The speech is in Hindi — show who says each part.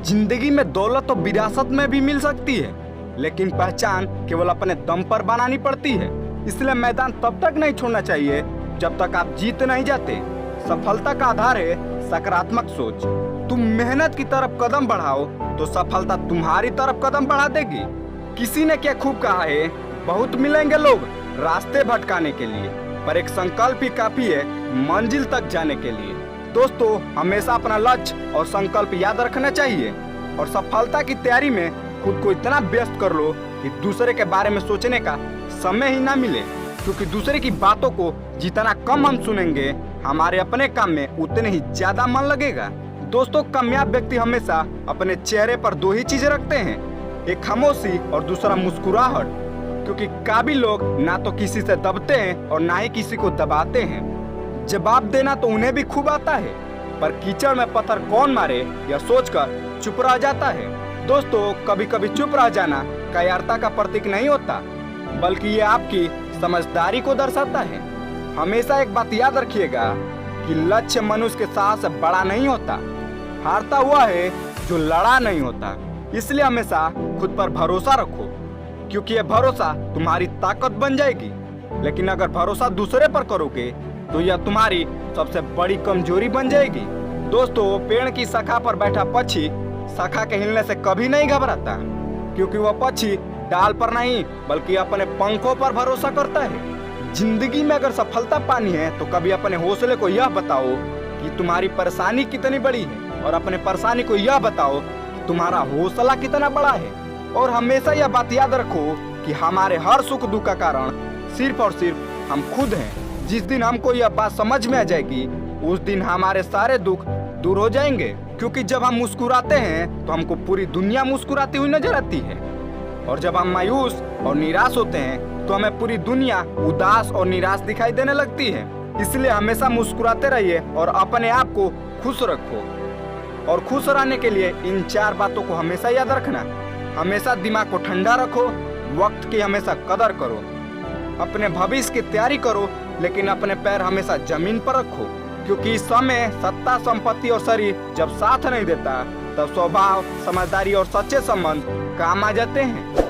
Speaker 1: जिंदगी में दौलत तो विरासत में भी मिल सकती है, लेकिन पहचान केवल अपने दम पर बनानी पड़ती है। इसलिए मैदान तब तक नहीं छोड़ना चाहिए जब तक आप जीत नहीं जाते। सफलता का आधार है सकारात्मक सोच। तुम मेहनत की तरफ कदम बढ़ाओ तो सफलता तुम्हारी तरफ कदम बढ़ा देगी। किसी ने क्या खूब कहा है, बहुत मिलेंगे लोग रास्ते भटकाने के लिए, पर एक संकल्प ही काफी है मंजिल तक जाने के लिए। दोस्तों, हमेशा अपना लक्ष्य और संकल्प याद रखना चाहिए और सफलता की तैयारी में खुद को इतना व्यस्त कर लो कि दूसरे के बारे में सोचने का समय ही ना मिले, क्योंकि दूसरे की बातों को जितना कम हम सुनेंगे, हमारे अपने काम में उतने ही ज्यादा मन लगेगा। दोस्तों, कामयाब व्यक्ति हमेशा अपने चेहरे पर दो ही चीजें रखते हैं, एक खामोशी और दूसरा मुस्कुराहट, क्योंकि काबिल लोग ना तो किसी से दबते हैं और ना ही किसी को दबाते हैं। जवाब देना तो उन्हें भी खूब आता है, पर कीचड़ में पत्थर कौन मारे यह सोचकर चुप रह जाता है। दोस्तों, कभी कभी चुप रह जाना कायरता का प्रतीक नहीं होता, बल्कि ये आपकी समझदारी को दर्शाता है। हमेशा एक बात याद रखिएगा कि लक्ष्य मनुष्य के साहस से बड़ा नहीं होता, हारता हुआ है जो लड़ा नहीं होता। इसलिए हमेशा खुद पर भरोसा रखो, क्योंकि यह भरोसा तुम्हारी ताकत बन जाएगी। लेकिन अगर भरोसा दूसरे पर करोगे तो यह तुम्हारी सबसे बड़ी कमजोरी बन जाएगी। दोस्तों, पेड़ की शाखा पर बैठा पक्षी शाखा के हिलने से कभी नहीं घबराता, क्योंकि वह पक्षी डाल पर नहीं बल्कि अपने पंखों पर भरोसा करता है। जिंदगी में अगर सफलता पानी है तो कभी अपने हौसले को यह बताओ कि तुम्हारी परेशानी कितनी बड़ी है, और अपने परेशानी को यह बताओ कि तुम्हारा हौसला कितना बड़ा है। और हमेशा यह बात याद रखो कि हमारे हर सुख दुख का कारण सिर्फ और सिर्फ हम खुद हैं। जिस दिन हमको यह बात समझ में आ जाएगी, उस दिन हमारे सारे दुख दूर हो जाएंगे, क्योंकि जब हम मुस्कुराते हैं तो हमको पूरी दुनिया मुस्कुराती हुई नजर आती है, और जब हम मायूस और निराश होते हैं तो हमें पूरी दुनिया उदास और निराश दिखाई देने लगती है। इसलिए हमेशा मुस्कुराते रहिए और अपने आप को खुश रखो। और खुश रहने के लिए इन 4 बातों को हमेशा याद रखना। हमेशा दिमाग को ठंडा रखो, वक्त की हमेशा कदर करो, अपने भविष्य की तैयारी करो, लेकिन अपने पैर हमेशा जमीन पर रखो, क्योंकि इस समय सत्ता, संपत्ति और शरीर जब साथ नहीं देता, तब स्वभाव, समझदारी और सच्चे संबंध काम आ जाते हैं।